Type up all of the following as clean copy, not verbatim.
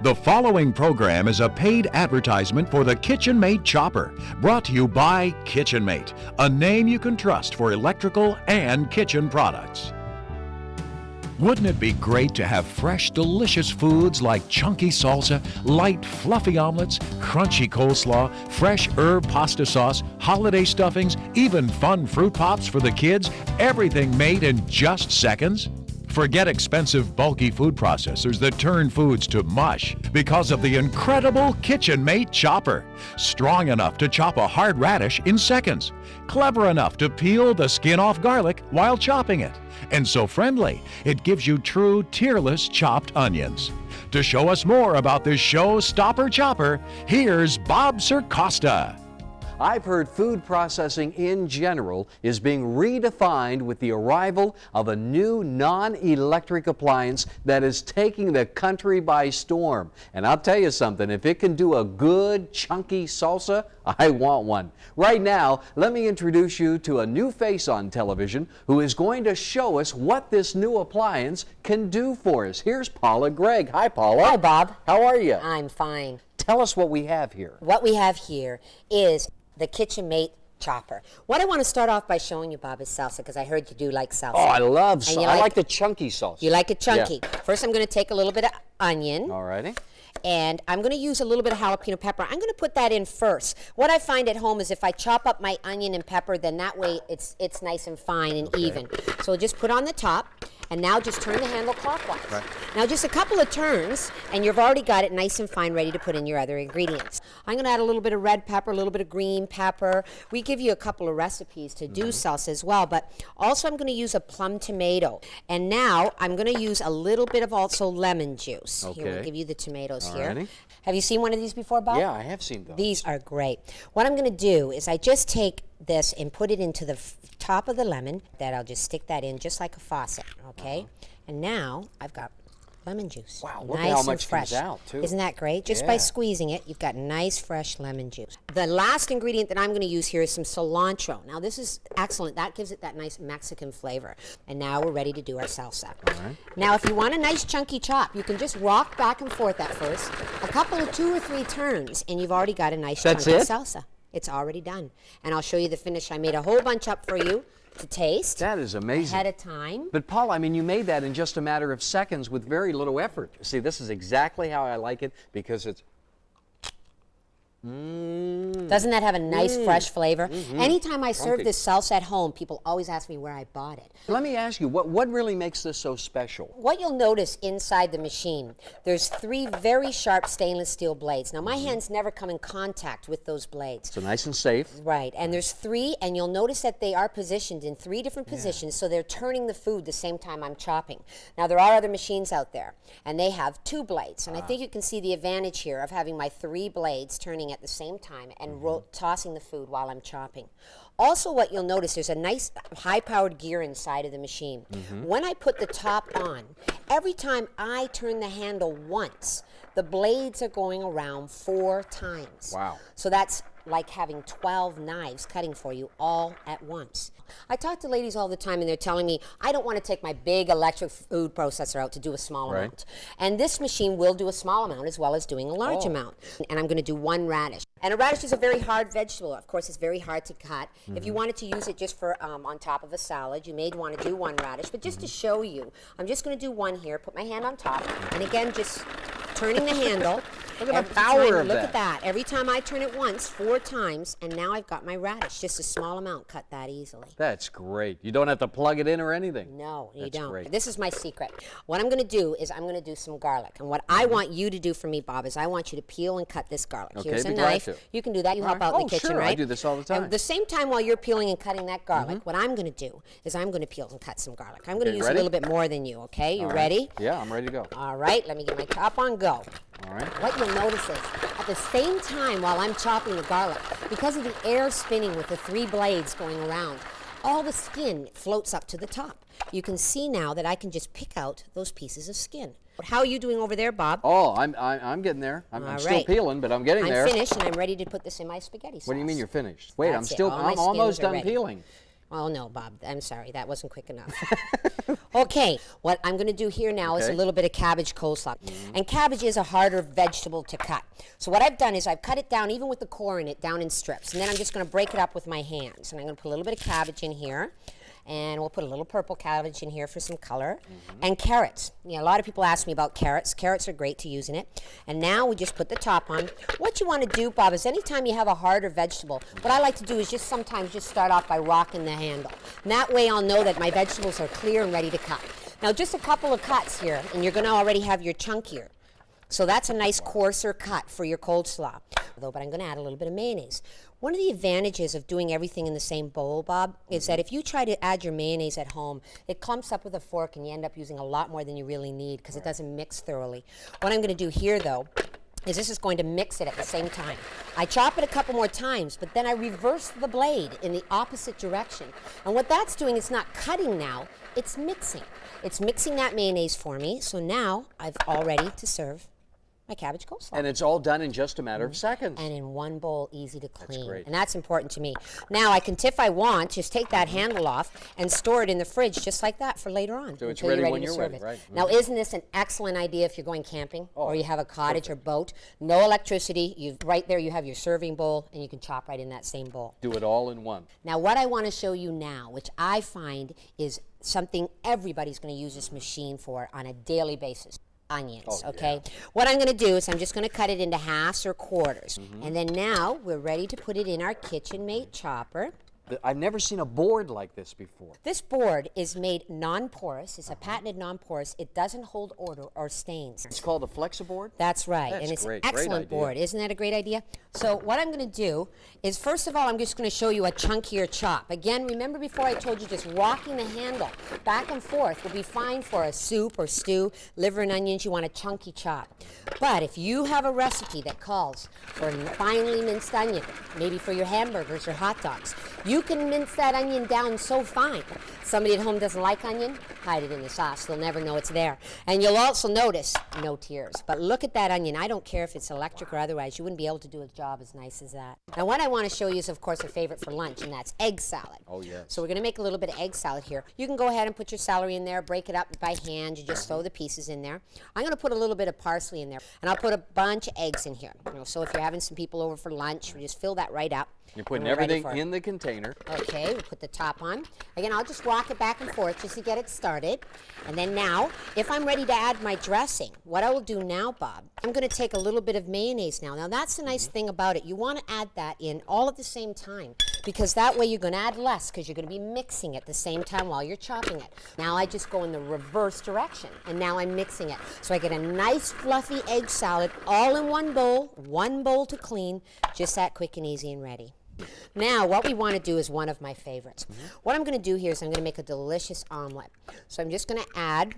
The following program is a paid advertisement for the Kitchenmate Chopper, brought to you by Kitchenmate, a name you can trust for electrical and kitchen products. Wouldn't it be great to have fresh, delicious foods like chunky salsa, light, fluffy omelets, crunchy coleslaw, fresh herb pasta sauce, holiday stuffings, even fun fruit pops for the kids, everything made in just seconds? Forget expensive, bulky food processors that turn foods to mush because of the incredible Kitchenmate Chopper. Strong enough to chop a hard radish in seconds. Clever enough to peel the skin off garlic while chopping it. And so friendly, it gives you true tearless chopped onions. To show us more about this show-stopper chopper, here's Bob Circosta. I've heard food processing in general is being redefined with the arrival of a new non-electric appliance that is taking the country by storm. And I'll tell you something, if it can do a good chunky salsa, I want one. Right now, let me introduce you to a new face on television who is going to show us what this new appliance can do for us. Here's Paula Gregg. Hi, Paula. Hi, Bob. How are you? I'm fine. Tell us what we have here. What we have here is the Kitchenmate Chopper. What I want to start off by showing you, Bob, is salsa, because I heard you do like salsa. Oh, I love salsa. I like like the chunky salsa. You like it chunky. Yeah. First, I'm going to take a little bit of onion. All righty. And I'm going to use a little bit of jalapeno pepper. I'm going to put that in first. What I find at home is if I chop up my onion and pepper, then that way it's nice and fine and even. So just put on the top, and now just turn the handle clockwise. Right. Now just a couple of turns, and you've already got it nice and fine, ready to put in your other ingredients. I'm going to add a little bit of red pepper, a little bit of green pepper. We give you a couple of recipes to do salsa as well, but also I'm going to use a plum tomato. And now I'm going to use a little bit of also lemon juice. Okay. Here, we'll give you the tomatoes here. Alrighty. Have you seen one of these before, Bob? Yeah, I have seen those. These are great. What I'm going to do is I just take this and put it into the top of the lemon. That I'll just stick that in just like a faucet, okay? And now I've got lemon juice. Wow, look nice at how and much fresh. comes out, too. Isn't that great? Just by squeezing it, you've got nice, fresh lemon juice. The last ingredient that I'm going to use here is some cilantro. Now, this is excellent. That gives it that nice Mexican flavor. And now we're ready to do our salsa. All right. Now, if you want a nice chunky chop, you can just rock back and forth at first, a couple of 2 or 3 turns, and you've already got a nice chunky salsa. It's already done. And I'll show you the finish. I made a whole bunch up for you to taste. That is amazing. Ahead of time. But Paul, I mean, you made that in just a matter of seconds with very little effort. See, this is exactly how I like it because it's... Doesn't that have a nice fresh flavor? Anytime I serve this salsa at home, people always ask me where I bought it. Let me ask you, what really makes this so special? What you'll notice inside the machine, there's 3 very sharp stainless steel blades. Now my hands never come in contact with those blades. So nice and safe. Right, and there's 3, and you'll notice that they are positioned in 3 different positions, so they're turning the food the same time I'm chopping. Now there are other machines out there, and they have 2 blades, and I think you can see the advantage here of having my 3 blades turning at the same time and tossing the food while I'm chopping. Also, what you'll notice, there's a nice high-powered gear inside of the machine. When I put the top on, every time I turn the handle once, the blades are going around 4 times. Wow. So that's like having 12 knives cutting for you all at once. I talk to ladies all the time and they're telling me, I don't want to take my big electric food processor out to do a small amount. And this machine will do a small amount as well as doing a large amount. And I'm going to do 1 radish. And a radish is a very hard vegetable. Of course, it's very hard to cut. If you wanted to use it just for on top of a salad, you may want to do 1 radish. But just to show you, I'm just going to do 1 here, put my hand on top, and again, just turning the handle. Look at the power of that. Look at that. Every time I turn it once, 4 times, and now I've got my radish. Just a small amount, cut that easily. That's great. You don't have to plug it in or anything. No, you That's don't. Great. This is my secret. What I'm going to do is I'm going to do some garlic. And what I want you to do for me, Bob, is I want you to peel and cut this garlic. Okay, Here's a be glad knife. to. You can do that. You help out in the kitchen, sure. right? I do this all the time. At the same time while you're peeling and cutting that garlic, what I'm going to do is I'm going to peel and cut some garlic. I'm going to use a little bit more than you, okay? You ready? Yeah, I'm ready to go. All right, let me get my chop on go. All right. What you'll notice is, at the same time while I'm chopping the garlic, because of the air spinning with the 3 blades going around, all the skin floats up to the top. You can see now that I can just pick out those pieces of skin. How are you doing over there, Bob? Oh, I'm getting there. I'm still peeling, but I'm getting there. I'm finished, and I'm ready to put this in my spaghetti sauce. What do you mean you're finished? Wait, That's I'm it. All my almost skins are done ready. peeling. Oh, no, Bob, I'm sorry, that wasn't quick enough. Okay, what I'm going to do here now is a little bit of cabbage coleslaw. And cabbage is a harder vegetable to cut. So what I've done is I've cut it down, even with the core in it, down in strips. And then I'm just going to break it up with my hands. And I'm going to put a little bit of cabbage in here. And we'll put a little purple cabbage in here for some color. And carrots. You know, a lot of people ask me about carrots. Carrots are great to use in it. And now we just put the top on. What you want to do, Bob, is anytime you have a harder vegetable, what I like to do is just sometimes just start off by rocking the handle. And that way I'll know that my vegetables are clear and ready to cut. Now just a couple of cuts here, and you're going to already have your chunkier. So that's a nice coarser cut for your coleslaw. But I'm going to add a little bit of mayonnaise. One of the advantages of doing everything in the same bowl, Bob, is that if you try to add your mayonnaise at home, it clumps up with a fork and you end up using a lot more than you really need because it doesn't mix thoroughly. What I'm going to do here, though, is this is going to mix it at the same time. I chop it a couple more times, but then I reverse the blade in the opposite direction. And what that's doing is not cutting now, it's mixing. It's mixing that mayonnaise for me, so now I've all ready to serve my cabbage coleslaw. And it's all done in just a matter of seconds. And in one bowl, easy to clean. That's great. And that's important to me. Now I can, if I want, just take that handle off and store it in the fridge just like that for later on. So it's until ready you're when to you're serve ready, it. right? Now isn't this an excellent idea if you're going camping or you have a cottage or boat? No electricity. Right there you have your serving bowl and you can chop right in that same bowl. Do it all in one. Now what I want to show you now, which I find is something everybody's going to use this machine for on a daily basis. Onions, okay? What I'm going to do is I'm just going to cut it into halves or quarters. And then now we're ready to put it in our Kitchenmate Chopper. I've never seen a board like this before. This board is made non-porous. It's a patented non-porous. It doesn't hold odor or stains. It's called a Flexiboard? That's right. That's and it's great. an Great excellent idea. board. Isn't that a great idea? So what I'm going to do is, first of all, I'm just going to show you a chunkier chop. Again, remember before I told you just rocking the handle back and forth will be fine for a soup or stew. Liver and onions, you want a chunky chop. But if you have a recipe that calls for a finely minced onion, maybe for your hamburgers or hot dogs, you can mince that onion down so fine. Somebody at home doesn't like onion, hide it in the sauce. They'll never know it's there. And you'll also notice no tears. But look at that onion. I don't care if it's electric or otherwise. You wouldn't be able to do a job as nice as that. Now what I want to show you is, of course, a favorite for lunch, and that's egg salad. Oh, yes. So we're going to make a little bit of egg salad here. You can go ahead and put your celery in there, break it up by hand. You just throw the pieces in there. I'm going to put a little bit of parsley in there, and I'll put a bunch of eggs in here. You know, so if you're having some people over for lunch, just fill that right up. You're putting and we're ready everything for it. in the container. Okay, we put the top on. Again, I'll just rock it back and forth just to get it started. And then now, if I'm ready to add my dressing, what I will do now, Bob, I'm going to take a little bit of mayonnaise now. Now, that's the nice thing about it. You want to add that in all at the same time, because that way you're going to add less, because you're going to be mixing at the same time while you're chopping it. Now I just go in the reverse direction, and now I'm mixing it. So I get a nice fluffy egg salad all in one bowl to clean, just that quick and easy and ready. Now, what we want to do is one of my favorites. What I'm going to do here is I'm going to make a delicious omelet. So I'm just going to add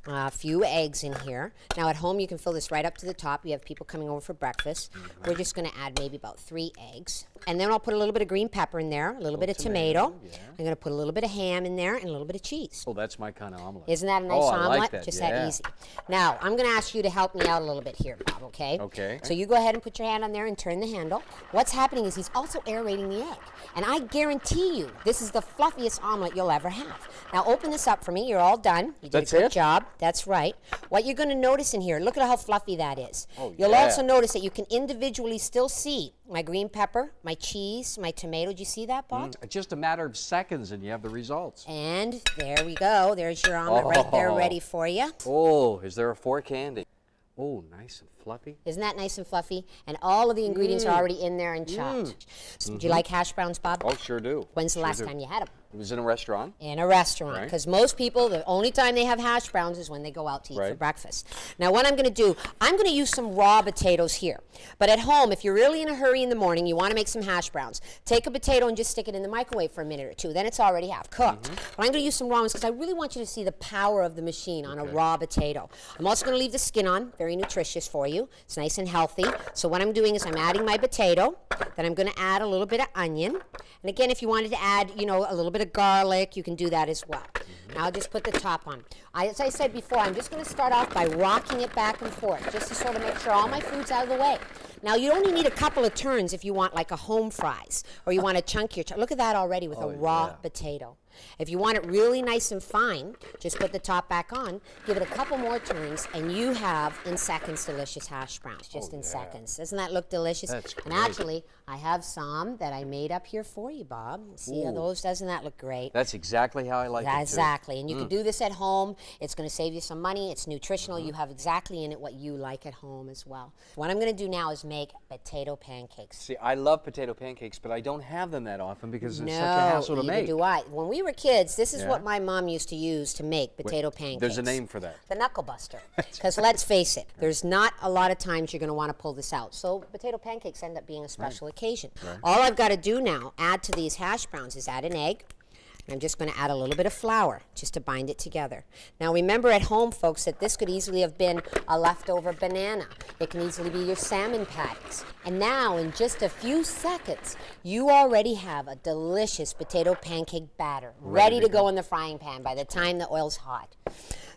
a few eggs in here. Now, at home, you can fill this right up to the top. You have people coming over for breakfast. We're just going to add maybe about 3 eggs. And then I'll put a little bit of green pepper in there, a little bit of tomato. Yeah. I'm going to put a little bit of ham in there and a little bit of cheese. Oh, that's my kind of omelet. Isn't that a nice I omelet? like that. Just yeah. that easy. Now, I'm going to ask you to help me out a little bit here, Bob, okay? Okay. So you go ahead and put your hand on there and turn the handle. What's happening is he's also aerating the egg. And I guarantee you, this is the fluffiest omelet you'll ever have. Now, open this up for me. You're all done. You did That's a good it? job. That's right. What you're going to notice in here, look at how fluffy that is. Oh, You'll yeah. also notice that you can individually still see my green pepper, my cheese, my tomato. Do you see that, Bob? Just a matter of seconds and you have the results. And there we go. There's your omelet right there ready for you. Oh, is there a fork handy? Oh, nice and fluffy. Isn't that nice and fluffy? And all of the ingredients are already in there and chopped. So do you like hash browns, Bob? Oh, sure do. When's the Sure last do. time you had them? It was in a restaurant. In a restaurant, Right. because most people, the only time they have hash browns is when they go out to eat for Right. breakfast. Now what I'm going to do, I'm going to use some raw potatoes here. But at home, if you're really in a hurry in the morning, you want to make some hash browns, take a potato and just stick it in the microwave for a minute or two. Then it's already half cooked. But I'm going to use some raw ones because I really want you to see the power of the machine on a raw potato. I'm also going to leave the skin on, very nutritious for you. It's nice and healthy. So what I'm doing is I'm adding my potato, then I'm going to add a little bit of onion. And again, if you wanted to add, you know, a little bit of garlic, you can do that as well. Now I'll just put the top on. As I said before, I'm just going to start off by rocking it back and forth, just to sort of make sure all my food's out of the way. Now you only need a couple of turns if you want like a home fries or you want to chunk your. Look at that already with a raw potato. If you want it really nice and fine, just put the top back on, give it a couple more turns, and you have, in seconds, delicious hash browns, just in seconds. Doesn't that look delicious? That's great. And actually, I have some that I made up here for you, Bob. See how those, doesn't that look great? That's exactly how I like it, too. Exactly, and you can do this at home. It's going to save you some money. It's nutritional. You have exactly in it what you like at home as well. What I'm going to do now is make potato pancakes. See, I love potato pancakes, but I don't have them that often because it's No, such a hassle to neither make. do I. When we were kids, this is what my mom used to use to make potato pancakes. There's a name for that. The knuckle buster. Because let's face it, there's not a lot of times you're going to want to pull this out. So potato pancakes end up being a special occasion. Right. All I've got to do now, add to these hash browns, is add an egg. And I'm just going to add a little bit of flour just to bind it together. Now remember at home, folks, that this could easily have been a leftover banana. It can easily be your salmon patties. And now in just a few seconds, you already have a delicious potato pancake batter ready to go in the frying pan by the time the oil's hot.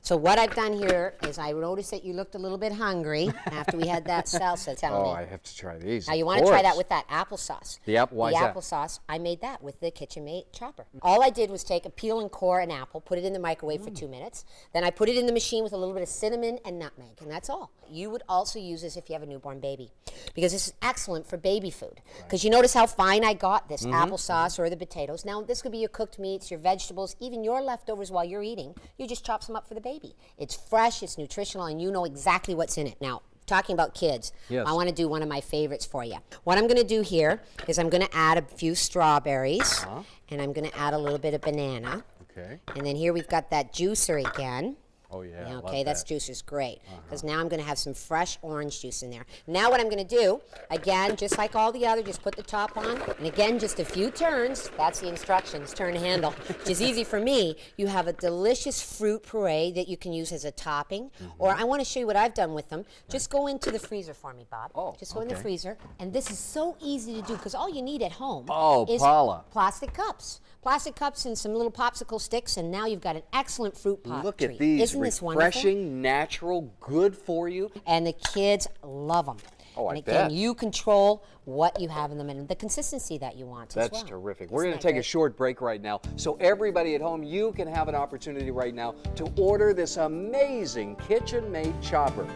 So what I've done here is I noticed that you looked a little bit hungry after we had that salsa, tell me. Oh, I have to try these. Now you want to try that with that applesauce. Why is that? Applesauce, I made that with the Kitchenmate Chopper. All I did was take a peel and core an apple, put it in the microwave for 2 minutes, then I put it in the machine with a little bit of cinnamon and nutmeg, and that's all. You would also use this if you have a newborn baby, because this is excellent for baby food. Because you notice how fine I got this applesauce or the potatoes. Now this could be your cooked meats, your vegetables, even your leftovers while you're eating. You just chop some up for the baby. It's fresh, it's nutritional, and you know exactly what's in it. Now, talking about kids, I want to do one of my favorites for you. What I'm going to do here is I'm going to add a few strawberries, and I'm going to add a little bit of banana. Okay. And then here we've got that juicer again. Oh, yeah. Okay, that juicer's great, because now I'm going to have some fresh orange juice in there. Now what I'm going to do, again, just like all the other, just put the top on, and again, just a few turns. That's the instructions, turn handle, which is easy for me. You have a delicious fruit puree that you can use as a topping, or I want to show you what I've done with them. Just go into the freezer for me, Bob. Just go in the freezer, and this is so easy to do, because all you need at home is Paula. plastic cups. Plastic cups and some little popsicle sticks, and now you've got an excellent fruit pot Look treat. at these. Isn't this wonderful? Refreshing, natural, good for you. And the kids love them. Oh, and I again, bet. you control what you have in them and the consistency that you want as well. That's terrific. We're going to take a short break right now. So everybody at home, you can have an opportunity right now to order this amazing Kitchenmate Chopper.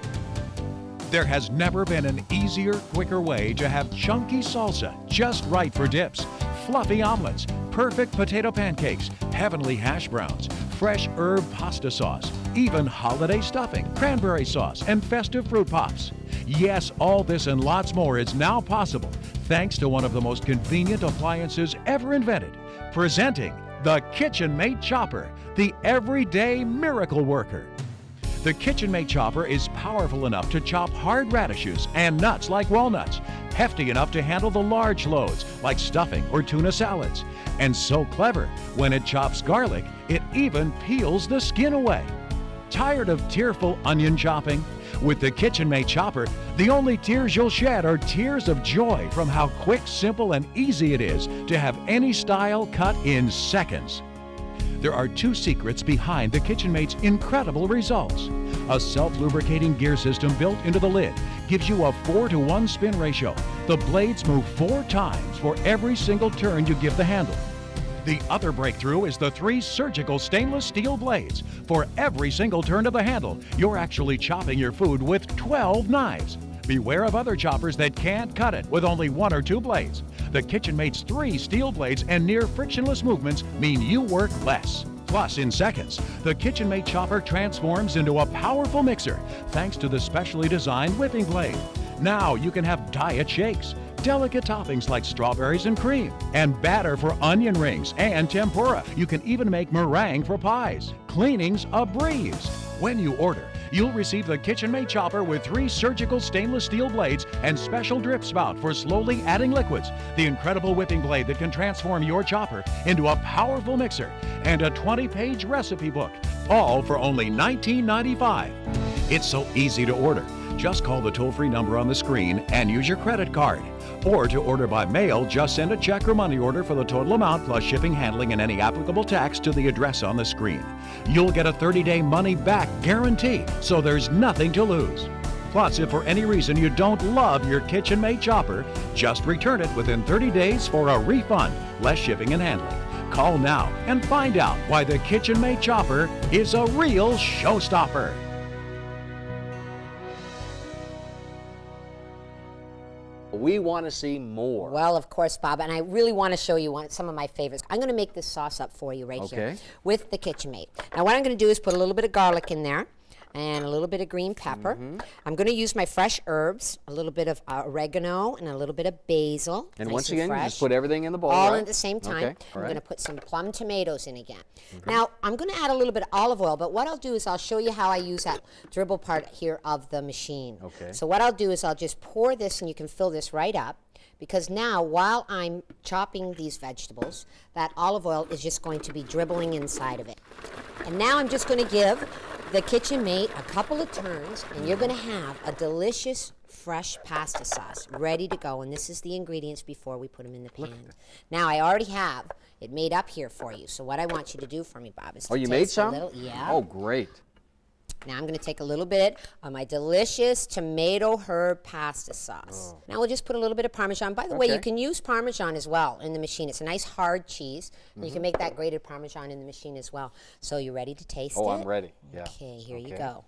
There has never been an easier, quicker way to have chunky salsa just right for dips, fluffy omelets, perfect potato pancakes, heavenly hash browns, fresh herb pasta sauce, even holiday stuffing, cranberry sauce, and festive fruit pops. Yes, all this and lots more is now possible thanks to one of the most convenient appliances ever invented. Presenting the Kitchenmate Chopper, the everyday miracle worker. The Kitchenmate Chopper is powerful enough to chop hard radishes and nuts like walnuts, hefty enough to handle the large loads like stuffing or tuna salads, and so clever, when it chops garlic, it even peels the skin away. Tired of tearful onion chopping? With the Kitchenmate Chopper, the only tears you'll shed are tears of joy from how quick, simple, and easy it is to have any style cut in seconds. There are two secrets behind the Kitchenmate's incredible results. A self-lubricating gear system built into the lid gives you a 4-to-1 spin ratio. The blades move 4 times for every single turn you give the handle. The other breakthrough is the 3 surgical stainless steel blades. For every single turn of the handle, you're actually chopping your food with 12 knives. Beware of other choppers that can't cut it with only 1 or 2 blades. The Kitchenmate's 3 steel blades and near frictionless movements mean you work less. Plus, in seconds, the Kitchenmate Chopper transforms into a powerful mixer thanks to the specially designed whipping blade. Now you can have diet shakes, delicate toppings like strawberries and cream, and batter for onion rings and tempura. You can even make meringue for pies. Cleaning's a breeze. When you order, you'll receive the Kitchenmate Chopper with 3 surgical stainless steel blades and special drip spout for slowly adding liquids, the incredible whipping blade that can transform your chopper into a powerful mixer, and a 20-page recipe book, all for only $19.95. It's so easy to order. Just call the toll-free number on the screen and use your credit card. Or to order by mail, just send a check or money order for the total amount plus shipping, handling, and any applicable tax to the address on the screen. You'll get a 30-day money-back guarantee, so there's nothing to lose. Plus, if for any reason you don't love your Kitchenmate Chopper, just return it within 30 days for a refund, less shipping and handling. Call now and find out why the Kitchenmate Chopper is a real showstopper. We want to see more. Well, of course, Bob, and I really want to show you some of my favorites. I'm going to make this sauce up for you right here with the Kitchenmate. Now, what I'm going to do is put a little bit of garlic in there and a little bit of green pepper. I'm going to use my fresh herbs, a little bit of oregano and a little bit of basil. And nice once and again, fresh. you just put everything in the bowl, all right? at the same time. Okay. I'm going to put some plum tomatoes in again. Now, I'm going to add a little bit of olive oil, but what I'll do is I'll show you how I use that dribble part here of the machine. Okay. So what I'll do is I'll just pour this, and you can fill this right up, because now while I'm chopping these vegetables, that olive oil is just going to be dribbling inside of it. And now I'm just going to give the Kitchenmate a couple of turns, and you're going to have a delicious fresh pasta sauce ready to go. And this is the ingredients before we put them in the pan. Now, I already have it made up here for you. So what I want you to do for me, Bob, is to you made taste a some? little, yeah. Oh, great. Now I'm going to take a little bit of my delicious tomato herb pasta sauce. Now we'll just put a little bit of Parmesan. By the way, you can use Parmesan as well in the machine. It's a nice hard cheese. And you can make that grated Parmesan in the machine as well. So you ready to taste it? Oh, I'm ready. Yeah. Okay, here you go.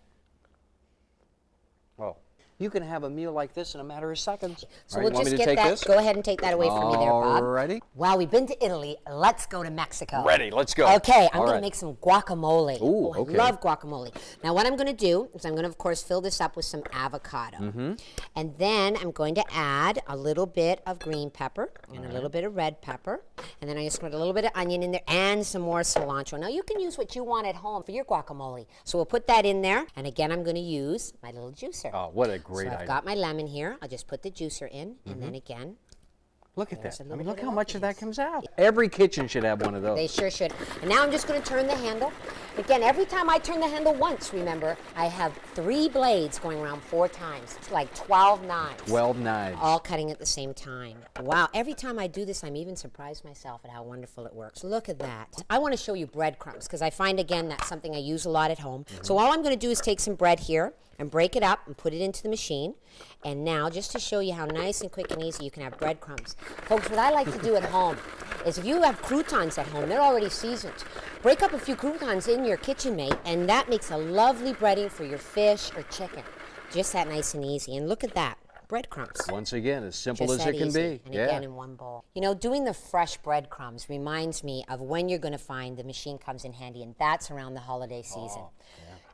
Oh. You can have a meal like this in a matter of seconds. So we'll just get that. Go ahead and take that away from me there, Bob. Alrighty. Wow, we've been to Italy. Let's go to Mexico. Ready, let's go. Okay, I'm going to make some guacamole. Ooh, I love guacamole. Now, what I'm going to do is I'm going to, of course, fill this up with some avocado. And then I'm going to add a little bit of green pepper and a little bit of red pepper. And then I just put a little bit of onion in there and some more cilantro. Now, you can use what you want at home for your guacamole. So we'll put that in there. And again, I'm going to use my little juicer. Oh, what a great idea. I've got my lemon here. I'll just put the juicer in, and then again. Look at that. I mean, look bit how of much of that juice. comes out. Every kitchen should have one of those. They sure should. And now I'm just going to turn the handle. Again, every time I turn the handle once, remember, I have 3 blades going around 4 times. It's like 12 knives. 12 knives. All cutting at the same time. Wow, every time I do this, I'm even surprised myself at how wonderful it works. Look at that. I want to show you breadcrumbs, because I find, again, that's something I use a lot at home. So all I'm going to do is take some bread here and break it up and put it into the machine. And now, just to show you how nice and quick and easy you can have breadcrumbs. Folks, what I like to do at home is, if you have croutons at home, they're already seasoned. Break up a few croutons in your Kitchenmate, and that makes a lovely breading for your fish or chicken. Just that nice and easy. And look at that. Breadcrumbs. Once again, as simple Just as that it can easy. be. And again, in one bowl. You know, doing the fresh breadcrumbs reminds me of when you're going to find the machine comes in handy, and that's around the holiday season.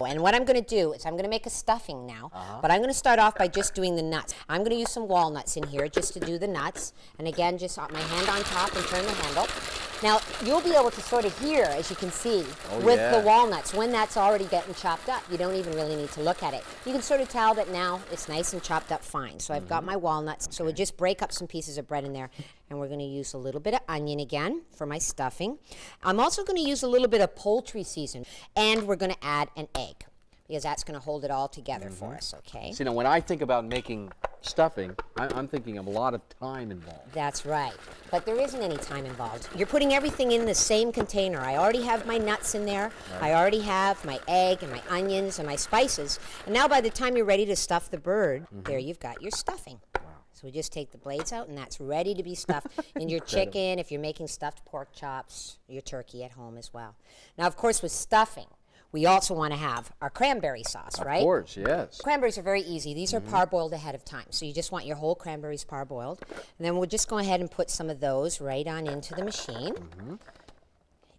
And what I'm going to do is I'm going to make a stuffing now, but I'm going to start off by just doing the nuts. I'm going to use some walnuts in here just to do the nuts. And again, just my hand on top and turn the handle. Now, you'll be able to sort of hear, as you can see, with the walnuts, when that's already getting chopped up. You don't even really need to look at it. You can sort of tell that now it's nice and chopped up fine. So I've got my walnuts. So we'll just break up some pieces of bread in there. And we're going to use a little bit of onion again for my stuffing. I'm also going to use a little bit of poultry seasoning. And we're going to add an egg, because that's going to hold it all together for us, okay? See, now, when I think about making stuffing, I'm thinking of a lot of time involved. That's right. But there isn't any time involved. You're putting everything in the same container. I already have my nuts in there. I already have my egg and my onions and my spices. And now by the time you're ready to stuff the bird, there you've got your stuffing. So we just take the blades out, and that's ready to be stuffed in your chicken, if you're making stuffed pork chops, your turkey at home as well. Now, of course, with stuffing, we also want to have our cranberry sauce, right? Of course, yes. Cranberries are very easy. These are parboiled ahead of time. So you just want your whole cranberries parboiled. And then we'll just go ahead and put some of those right on into the machine.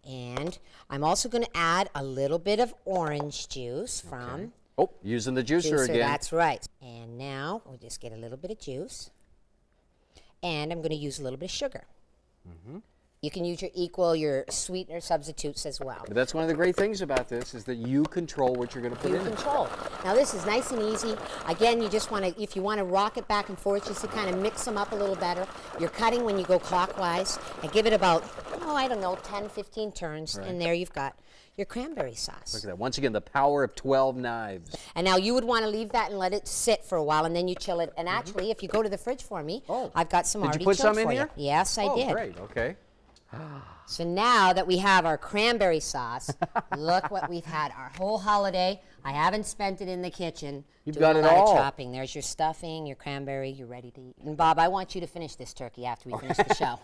And I'm also going to add a little bit of orange juice from... Oh, using the juicer again. That's right. And now we'll just get a little bit of juice. And I'm going to use a little bit of sugar. You can use your sweetener substitutes as well. But that's one of the great things about this, is that you control what you're going to put You in it. control. Now this is nice and easy. Again, you just want to, if you want to rock it back and forth, just to kind of mix them up a little better. You're cutting when you go clockwise, and give it about, 10, 15 turns, and there you've got your cranberry sauce. Look at that. Once again, the power of 12 knives. And now you would want to leave that and let it sit for a while, and then you chill it. And actually, if you go to the fridge for me, I've got some already Did you put chilled some in for here? you. Yes, I did. Oh, great. Okay. So now that we have our cranberry sauce, look what we've had our whole holiday. I haven't spent it in the kitchen. You've doing got a it lot all. of chopping. There's your stuffing, your cranberry, you're ready to eat. And Bob, I want you to finish this turkey after we finish the show.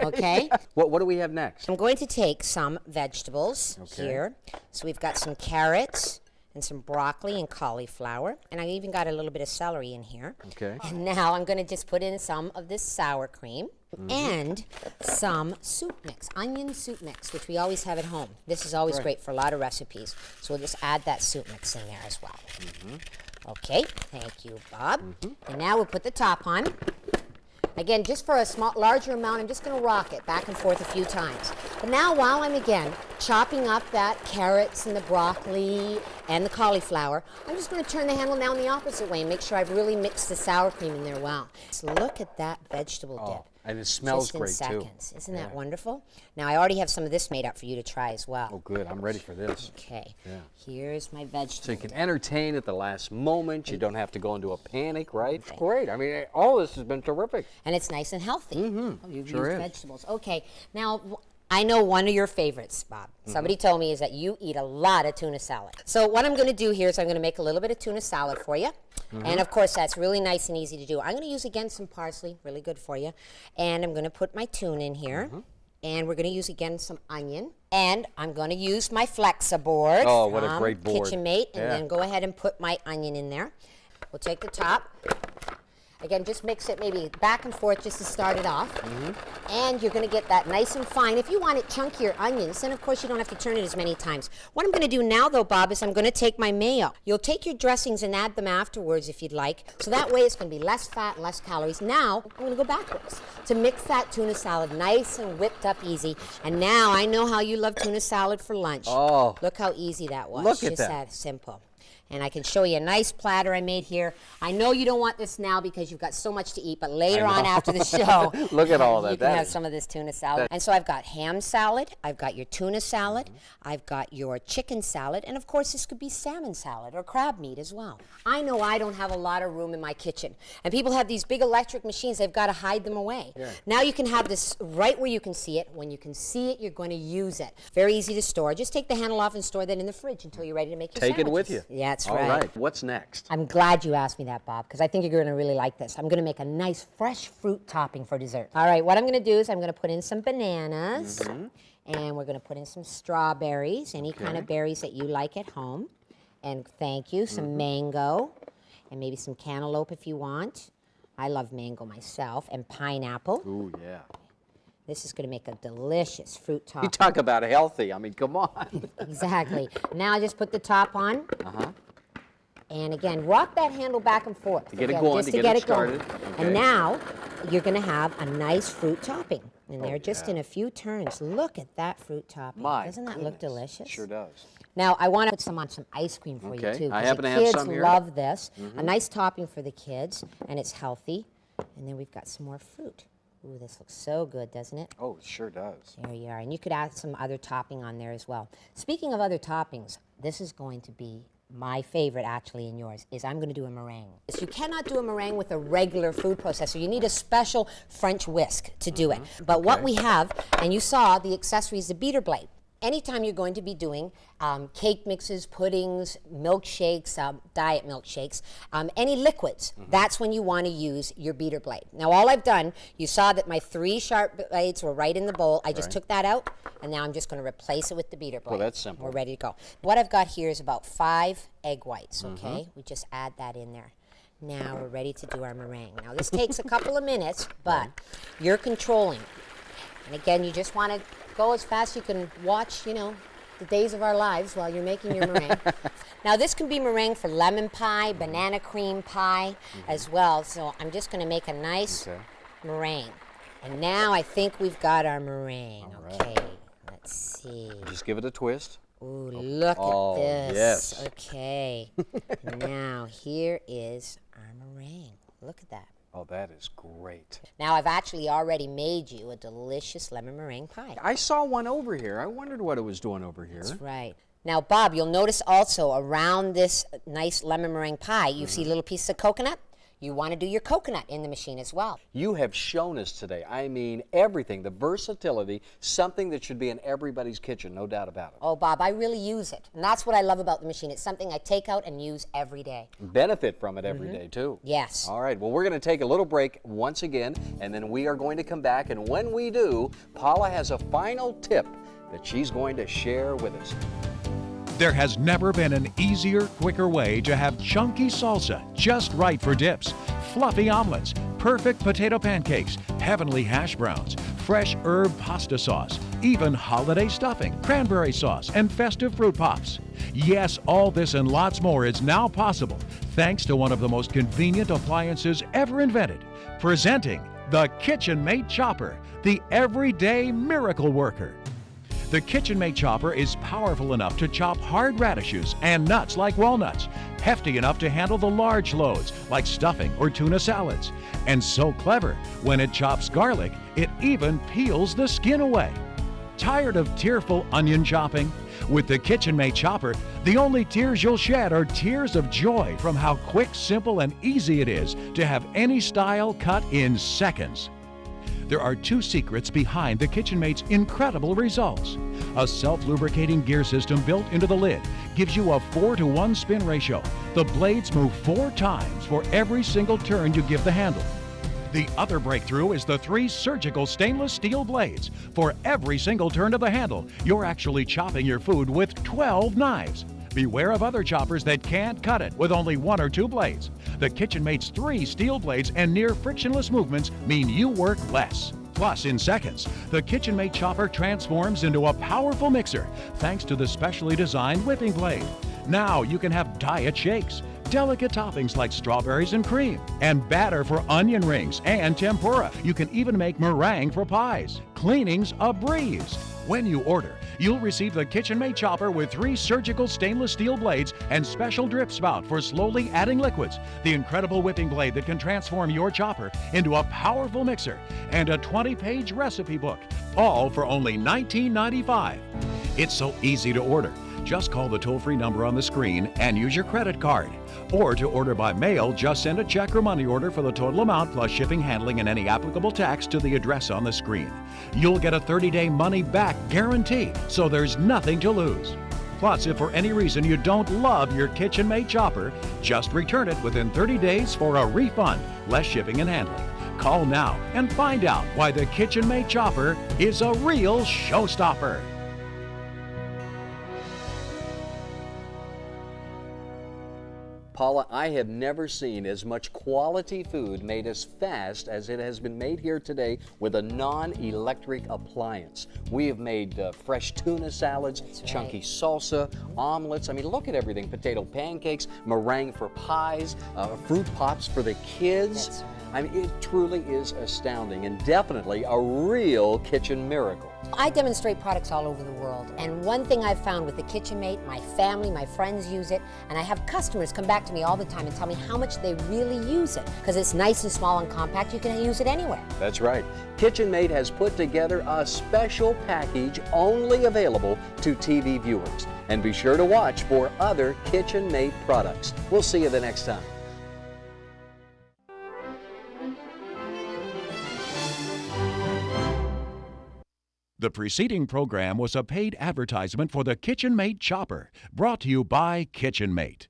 Okay? What do we have next? I'm going to take some vegetables here. So we've got some carrots and some broccoli and cauliflower. And I even got a little bit of celery in here. Okay. And now I'm going to just put in some of this sour cream and some soup mix, onion soup mix, which we always have at home. This is always great for a lot of recipes. So we'll just add that soup mix in there as well. Okay, thank you, Bob. And now we'll put the top on. Again, just for a larger amount, I'm just going to rock it back and forth a few times. But now while I'm, again, chopping up that carrots and the broccoli and the cauliflower, I'm just going to turn the handle now in the opposite way and make sure I've really mixed the sour cream in there well. So look at that vegetable dip. And it smells just in great, seconds. too. Isn't that wonderful? Now, I already have some of this made up for you to try as well. Oh, good. I'm ready for this. Okay. Yeah. Here's my vegetable So you can dip. entertain at the last moment. You don't have to go into a panic, right? It's great. I mean, all this has been terrific. And it's nice and healthy. Oh, you've Sure used is. vegetables. Okay. Now, I know one of your favorites, Bob. Somebody told me is that you eat a lot of tuna salad. So what I'm going to do here is I'm going to make a little bit of tuna salad for you. And of course, that's really nice and easy to do. I'm going to use, again, some parsley, really good for you. And I'm going to put my tuna in here. And we're going to use, again, some onion. And I'm going to use my Flexa-board. Oh, what a great board. Kitchenmate. And Yeah. then go ahead and put my onion in there. We'll take the top. Again, just mix it maybe back and forth just to start it off. And you're going to get that nice and fine. If you want it chunkier onions, then of course you don't have to turn it as many times. What I'm going to do now, though, Bob, is I'm going to take my mayo. You'll take your dressings and add them afterwards if you'd like. So that way it's going to be less fat, less calories. Now, I'm going to go backwards to mix that tuna salad nice and whipped up easy. And now I know how you love tuna salad for lunch. Oh. Look how easy that was. Look at Just that. that simple. And I can show you a nice platter I made here. I know you don't want this now because you've got so much to eat, but later on after the show, Look at all that. you can That have is- some of this tuna salad. And so I've got ham salad, I've got your tuna salad, I've got your chicken salad, and of course this could be salmon salad or crab meat as well. I know I don't have a lot of room in my kitchen, and people have these big electric machines, they've got to hide them away. Now you can have this right where you can see it. When you can see it, you're going to use it. Very easy to store. Just take the handle off and store that in the fridge until you're ready to make your Take it with sandwiches. you. Yeah, that's All right. right. What's next? I'm glad you asked me that, Bob, because I think you're going to really like this. I'm going to make a nice fresh fruit topping for dessert. All right, what I'm going to do is I'm going to put in some bananas, and we're going to put in some strawberries, any kind of berries that you like at home. And thank you, some mango, and maybe some cantaloupe if you want. I love mango myself, and pineapple. Ooh, yeah. This is going to make a delicious fruit topping. You talk about healthy. I mean, come on. Exactly. Now just put the top on. And again, rock that handle back and forth. To get it Again, going, just to get it going. started. And Okay. now you're going to have a nice fruit topping. And there just in a few turns. Look at that fruit topping. My Doesn't that look goodness. delicious? Sure does. Now, I want to put some on some ice cream for you, Okay. too. I 'cause happen the to have kids some here. love this. A nice topping for the kids, and it's healthy. And then we've got some more fruit. Ooh, this looks so good, doesn't it? Oh, it sure does. There you are. And you could add some other topping on there as well. Speaking of other toppings, this is going to be my favorite, actually, and yours, is I'm going to do a meringue. So you cannot do a meringue with a regular food processor. You need a special French whisk to do it. But what we have, and you saw the accessories, the beater blade. Anytime you're going to be doing cake mixes, puddings, milkshakes, diet milkshakes, any liquids, that's when you want to use your beater blade. Now, all I've done, you saw that my 3 sharp blades were right in the bowl. I just took that out, and now I'm just going to replace it with the beater blade. Well, that's simple. We're ready to go. What I've got here is about 5 egg whites, okay? We just add that in there. Now we're ready to do our meringue. Now, this takes a couple of minutes, but you're controlling. And again, you just want to go as fast as you can watch, you know, the days of our lives while you're making your meringue. Now, this can be meringue for lemon pie, banana cream pie as well. So I'm just going to make a nice meringue. And now I think we've got our meringue. Okay, let's see. Just give it a twist. Ooh, look Oh, at this. yes. Okay. Now, here is our meringue. Look at that. Oh, that is great. Now, I've actually already made you a delicious lemon meringue pie. I saw one over here. I wondered what it was doing over here. That's right. Now, Bob, you'll notice also around this nice lemon meringue pie, you see little pieces of coconut. You want to do your coconut in the machine as well. You have shown us today, I mean everything, the versatility, something that should be in everybody's kitchen, no doubt about it. Oh, Bob, I really use it. And that's what I love about the machine. It's something I take out and use every day. Benefit from it every day, too. Yes. All right, well, we're going to take a little break once again, and then we are going to come back. And when we do, Paula has a final tip that she's going to share with us. There has never been an easier, quicker way to have chunky salsa just right for dips, fluffy omelets, perfect potato pancakes, heavenly hash browns, fresh herb pasta sauce, even holiday stuffing, cranberry sauce, and festive fruit pops. Yes, all this and lots more is now possible thanks to one of the most convenient appliances ever invented. Presenting the Kitchenmate Chopper, the everyday miracle worker. The Kitchenmate Chopper is powerful enough to chop hard radishes and nuts like walnuts, hefty enough to handle the large loads like stuffing or tuna salads, and so clever, when it chops garlic, it even peels the skin away. Tired of tearful onion chopping? With the Kitchenmate Chopper, the only tears you'll shed are tears of joy from how quick, simple, and easy it is to have any style cut in seconds. There are two secrets behind the Kitchenmate's incredible results. A self-lubricating gear system built into the lid gives you a 4-to-1 spin ratio. The blades move 4 times for every single turn you give the handle. The other breakthrough is the 3 surgical stainless steel blades. For every single turn of the handle, you're actually chopping your food with 12 knives. Beware of other choppers that can't cut it with only 1 or 2 blades. The Kitchenmate's 3 steel blades and near frictionless movements mean you work less. Plus, in seconds, the Kitchenmate Chopper transforms into a powerful mixer thanks to the specially designed whipping blade. Now you can have diet shakes, delicate toppings like strawberries and cream, and batter for onion rings and tempura. You can even make meringue for pies. Cleaning's a breeze. When you order, you'll receive the Kitchenmate Chopper with 3 surgical stainless steel blades and special drip spout for slowly adding liquids, the incredible whipping blade that can transform your chopper into a powerful mixer, and a 20-page recipe book, all for only $19.95. It's so easy to order. Just call the toll-free number on the screen and use your credit card. Or to order by mail, just send a check or money order for the total amount plus shipping, handling, and any applicable tax to the address on the screen. You'll get a 30-day money-back guarantee, so there's nothing to lose. Plus, if for any reason you don't love your Kitchenmate Chopper, just return it within 30 days for a refund, less shipping and handling. Call now and find out why the Kitchenmate Chopper is a real showstopper. Paula, I have never seen as much quality food made as fast as it has been made here today with a non-electric appliance. We have made fresh tuna salads, chunky salsa, omelets. I mean, look at everything. Potato pancakes, meringue for pies, fruit pops for the kids. I mean, it truly is astounding and definitely a real kitchen miracle. I demonstrate products all over the world, and one thing I've found with the Kitchenmate, my family, my friends use it, and I have customers come back to me all the time and tell me how much they really use it, because it's nice and small and compact. You can use it anywhere. That's right. Kitchenmate has put together a special package only available to TV viewers. And be sure to watch for other Kitchenmate products. We'll see you the next time. The preceding program was a paid advertisement for the Kitchenmate Chopper, brought to you by Kitchenmate.